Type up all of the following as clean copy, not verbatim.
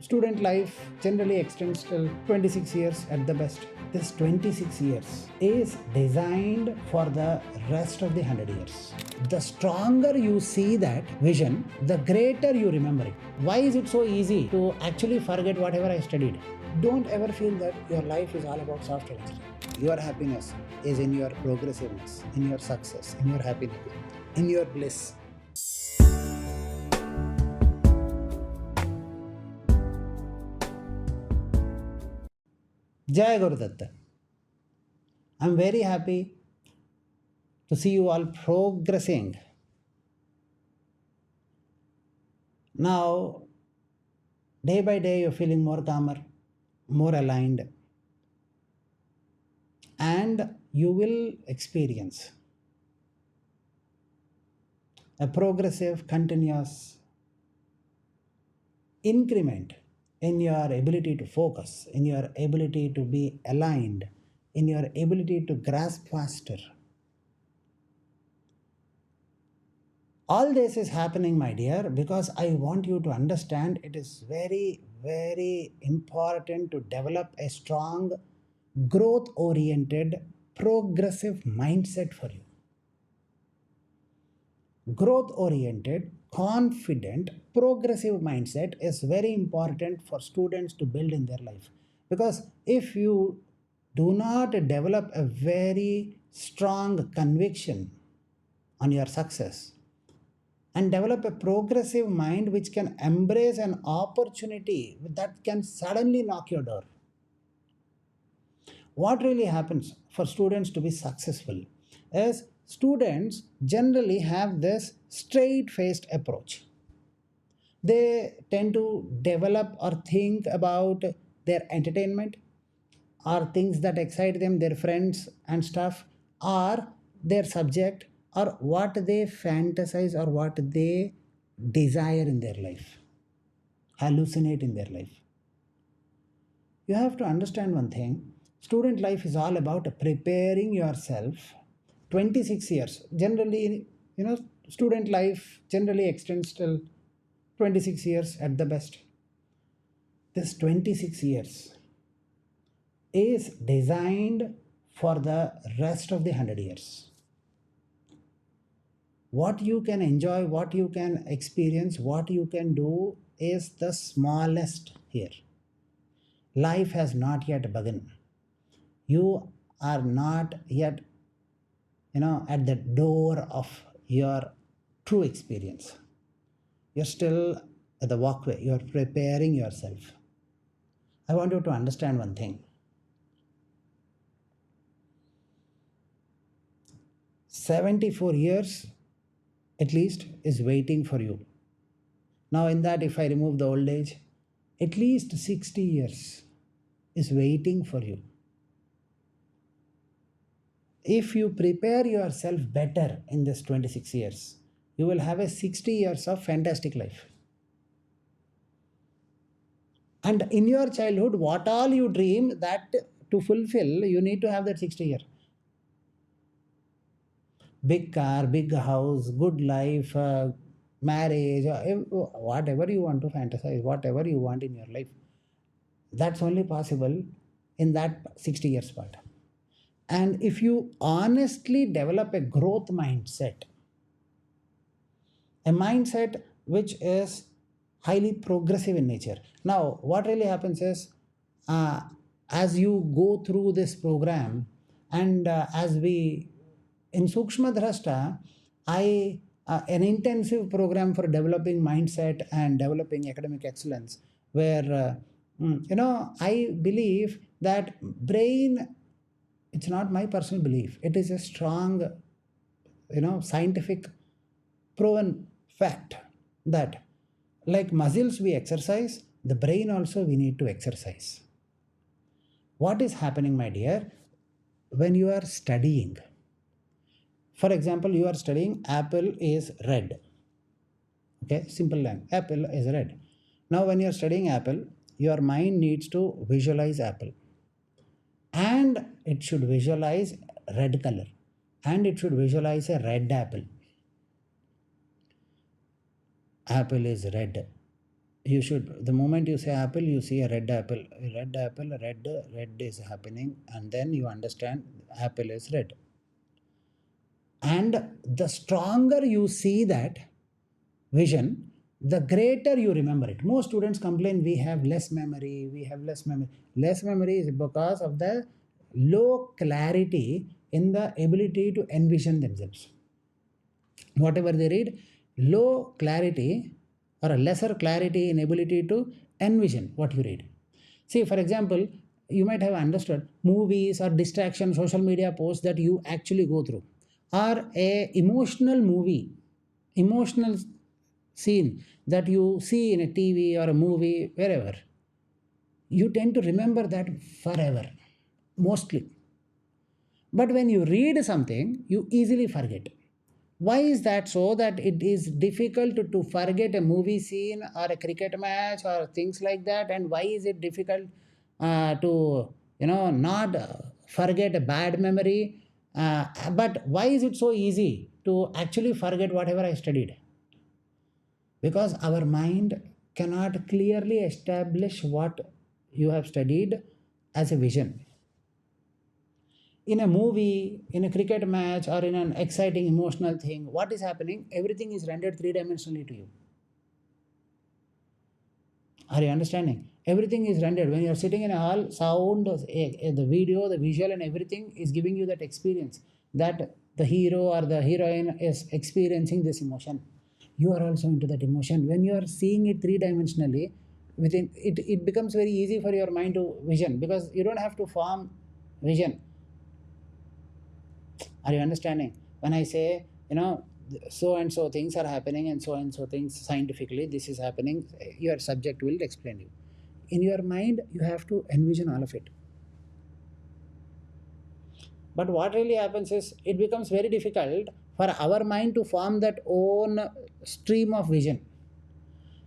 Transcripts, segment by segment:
Student life generally extends till 26 years at the best. This 26 years is designed for the rest of the 100 years. The stronger you see that vision, the greater you remember it. Why is it so easy to actually forget whatever I studied? Don't ever feel that your life is all about software engineering. Your happiness is in your progressiveness, in your success, in your happiness, in your bliss. Jai Gurudatta. I'm very happy to see you all progressing. Now, day by day, you're feeling more calmer, more aligned, and you will experience a progressive, continuous increment in your ability to focus, in your ability to be aligned, in your ability to grasp faster. All this is happening, my dear, because I want you to understand it is very, very important to develop a strong, growth-oriented, progressive mindset for you. Growth-oriented, confident, progressive mindset is very important for students to build in their life. Because if you do not develop a very strong conviction on your success and develop a progressive mind which can embrace an opportunity that can suddenly knock your door, what really happens for students to be successful is students generally have this straight-faced approach. They tend to develop or think about their entertainment or things that excite them, their friends and stuff, or their subject, or what they fantasize or what they desire in their life, hallucinate in their life. You have to understand one thing. Student life is all about preparing yourself. 26 years. Generally, student life generally extends till 26 years at the best. This 26 years is designed for the rest of the 100 years. What you can enjoy, what you can experience, what you can do is the smallest here. Life has not yet begun. You are not yet, at the door of your true experience. You're still at the walkway. You're preparing yourself. I want you to understand one thing. 74 years at least is waiting for you. Now in that, if I remove the old age, at least 60 years is waiting for you. If you prepare yourself better in this 26 years, you will have a 60 years of fantastic life. And in your childhood, what all you dream that to fulfill, you need to have that 60 year. Big car, big house, good life, marriage, whatever you want to fantasize, whatever you want in your life, that's only possible in that 60 years part. And if you honestly develop a growth mindset, a mindset which is highly progressive in nature. Now, what really happens is, as you go through this program, and as we in Sukshma Dharashta, an intensive program for developing mindset and developing academic excellence, where I believe that brain. It's not my personal belief. It is a strong, scientific proven fact that like muscles we exercise, the brain also we need to exercise. What is happening, my dear, when you are studying? For example, you are studying apple is red. Okay, simple line. Apple is red. Now, when you are studying apple, your mind needs to visualize apple. And it should visualize red color. And it should visualize a red apple. Apple is red. You should, the moment you say apple, you see a red apple, red is happening, and then you understand apple is red. And the stronger you see that vision, the greater you remember it. Most students complain we have less memory, we have less memory. Less memory is because of the low clarity in the ability to envision themselves. Whatever they read, low clarity or a lesser clarity in ability to envision what you read. See, for example, you might have understood movies or distraction, social media posts that you actually go through, or a emotional movie, emotional scene that you see in a TV or a movie, wherever. You tend to remember that forever, mostly. But when you read something, you easily forget. Why is that so? That it is difficult to forget a movie scene or a cricket match or things like that? And why is it difficult to, not forget a bad memory? But why is it so easy to actually forget whatever I studied? Because our mind cannot clearly establish what you have studied as a vision. In a movie, in a cricket match, or in an exciting emotional thing, what is happening? Everything is rendered three dimensionally to you. Are you understanding? Everything is rendered. When you are sitting in a hall, sound, the video, the visual, and everything is giving you that experience that the hero or the heroine is experiencing this emotion. You are also into that emotion. When you are seeing it three dimensionally, within it, it becomes very easy for your mind to vision, because you don't have to form vision. Are you understanding? When I say, so and so things are happening and so things scientifically, this is happening, your subject will explain you. In your mind, you have to envision all of it. But what really happens is it becomes very difficult for our mind to form that own stream of vision.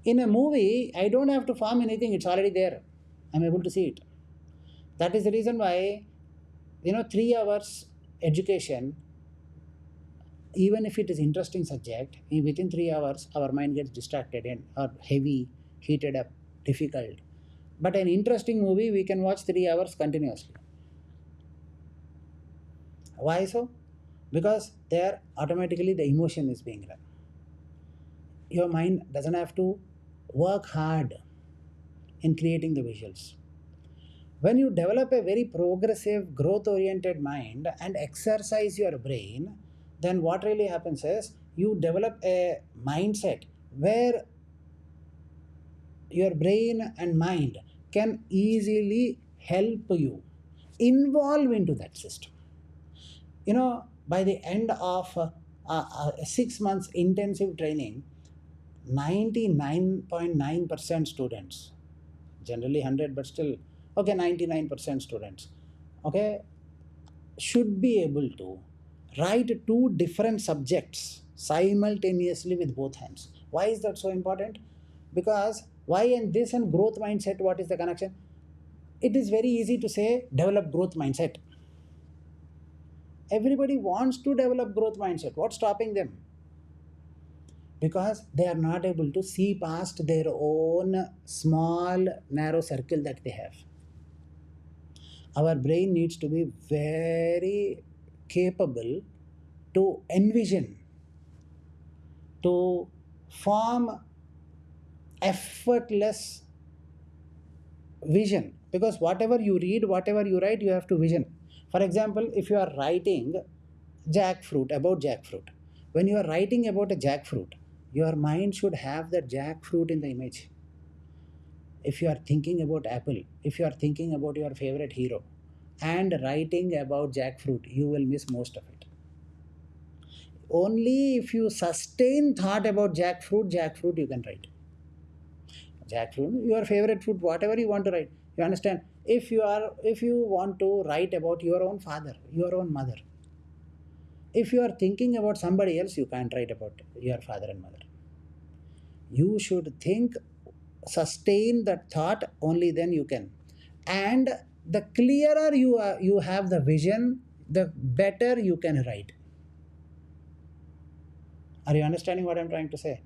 In a movie, I don't have to form anything, it's already there. I'm able to see it. That is the reason why, 3 hours education, even if it is interesting subject, within 3 hours our mind gets distracted and or heavy, heated up, difficult. But an interesting movie we can watch 3 hours continuously. Why so? Because there automatically the emotion is being run. Your mind doesn't have to work hard in creating the visuals. When you develop a very progressive, growth oriented mind and exercise your brain, then what really happens is you develop a mindset where your brain and mind can easily help you involve into that system. By the end of 6 months intensive training, 99.9% students, generally 100, but still, okay, 99% students, okay, should be able to write two different subjects simultaneously with both hands. Why is that so important? Because why and this and growth mindset, what is the connection? It is very easy to say develop growth mindset. Everybody wants to develop growth mindset. What's stopping them? Because they are not able to see past their own small narrow circle that they have. Our brain needs to be very capable to envision, to form effortless vision. Because whatever you read, whatever you write, you have to vision. For example, if you are writing jackfruit, about jackfruit, when you are writing about a jackfruit, your mind should have the jackfruit in the image. If you are thinking about apple, if you are thinking about your favorite hero and writing about jackfruit, you will miss most of it. Only if you sustain thought about jackfruit you can write. Jackfruit, your favorite fruit, whatever you want to write. You understand? If you want to write about your own father, your own mother, if you are thinking about somebody else, you can't write about your father and mother. You should think, sustain that thought, only then you can. And the clearer you have the vision, the better you can write. Are you understanding what I'm trying to say?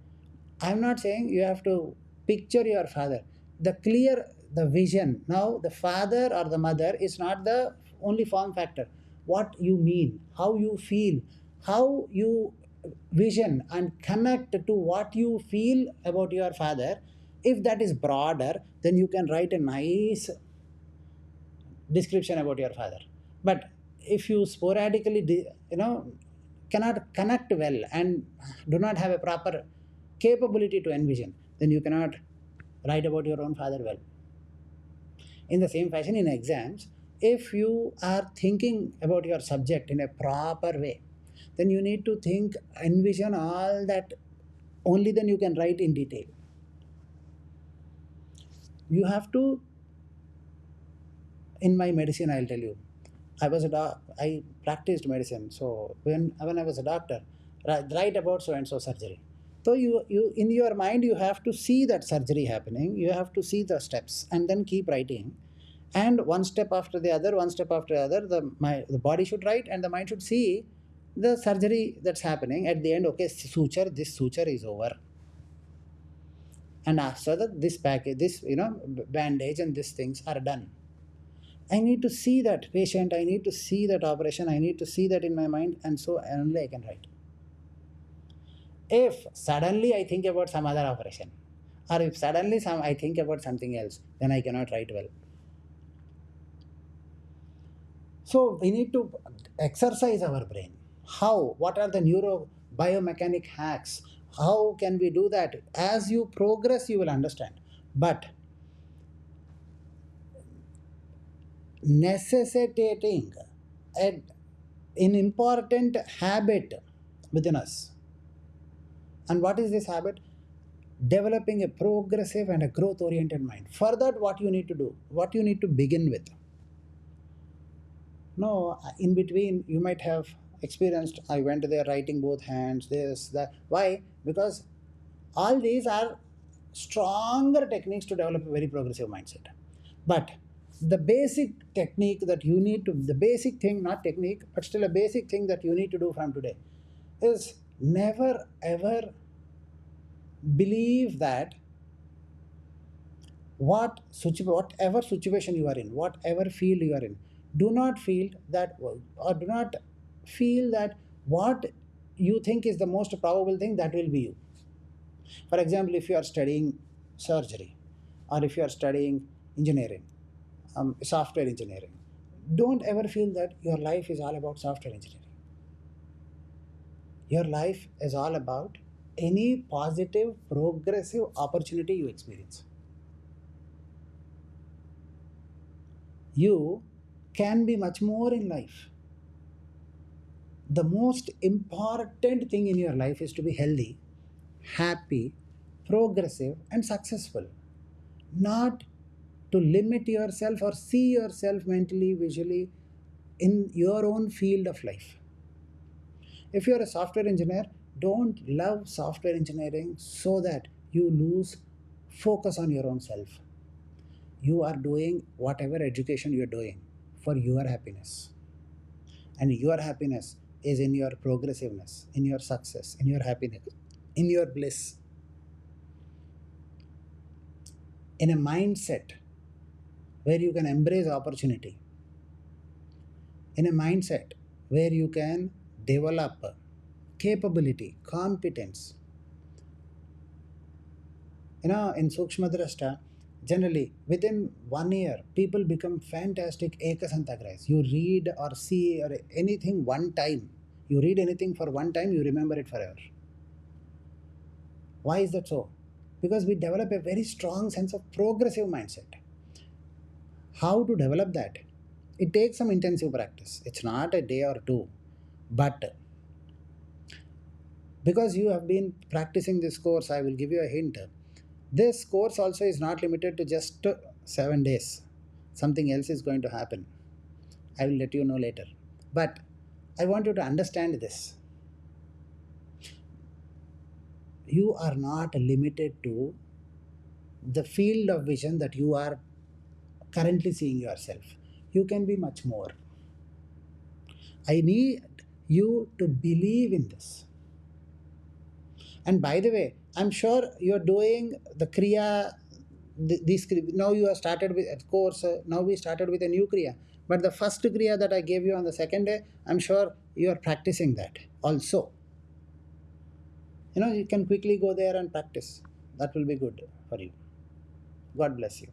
I'm not saying you have to picture your father. The clear, the vision. Now, the father or the mother is not the only form factor. What you mean, how you feel, how you vision and connect to what you feel about your father. If that is broader, then you can write a nice description about your father. But if you sporadically, cannot connect well and do not have a proper capability to envision, then you cannot write about your own father well. In the same fashion, in exams, if you are thinking about your subject in a proper way, then you need to think, envision all that. Only then you can write in detail. You have to, in my medicine, I'll tell you, I practiced medicine. So when I was a doctor, write about so and so surgery. So you in your mind you have to see that surgery happening. You have to see the steps and then keep writing. And one step after the other, one step after the other, the body should write and the mind should see the surgery that's happening. At the end, okay, suture, this suture is over. And after that, this package, this bandage and these things are done. I need to see that patient, I need to see that operation, I need to see that in my mind, and so only I can write. If suddenly I think about some other operation, or if suddenly I think about something else, then I cannot write well. So we need to exercise our brain. How? What are the neurobiomechanic hacks? How can we do that? As you progress, you will understand. But necessitating an important habit within us. And what is this habit? Developing a progressive and a growth oriented mind. For that, what you need to do, what you need to begin with. No, in between, you might have experienced, I went there writing both hands, this, that. Why? Because all these are stronger techniques to develop a very progressive mindset. But the basic technique that you need to, the basic thing, not technique, but still a basic thing that you need to do from today is never ever believe that whatever situation you are in, whatever field you are in, do not feel that, or do not feel that what you think is the most probable thing that will be you. For example, if you are studying surgery, or if you are studying engineering, software engineering, don't ever feel that your life is all about software engineering. Your life is all about any positive, progressive opportunity you experience. You can be much more in life. The most important thing in your life is to be healthy, happy, progressive, and successful. Not to limit yourself or see yourself mentally, visually in your own field of life. If you're a software engineer, don't love software engineering so that you lose focus on your own self. You are doing whatever education you're doing for your happiness. And your happiness is in your progressiveness, in your success, in your happiness, in your bliss. In a mindset where you can embrace opportunity, in a mindset where you can develop capability, competence. In Sukshma Dharashta, generally within 1 year, people become fantastic ekasantagrais. You read or see or anything one time. You read anything for one time, you remember it forever. Why is that so? Because we develop a very strong sense of progressive mindset. How to develop that? It takes some intensive practice. It's not a day or two. But because you have been practicing this course, I will give you a hint. This course also is not limited to just 7 days. Something else is going to happen. I will let you know later. But I want you to understand this. You are not limited to the field of vision that you are currently seeing yourself. You can be much more. I need you to believe in this. And by the way, I'm sure you're doing the kriya, these now you have started with, of course, now we started with a new kriya. But the first kriya that I gave you on the second day, I'm sure you are practicing that also. You can quickly go there and practice. That will be good for you. God bless you.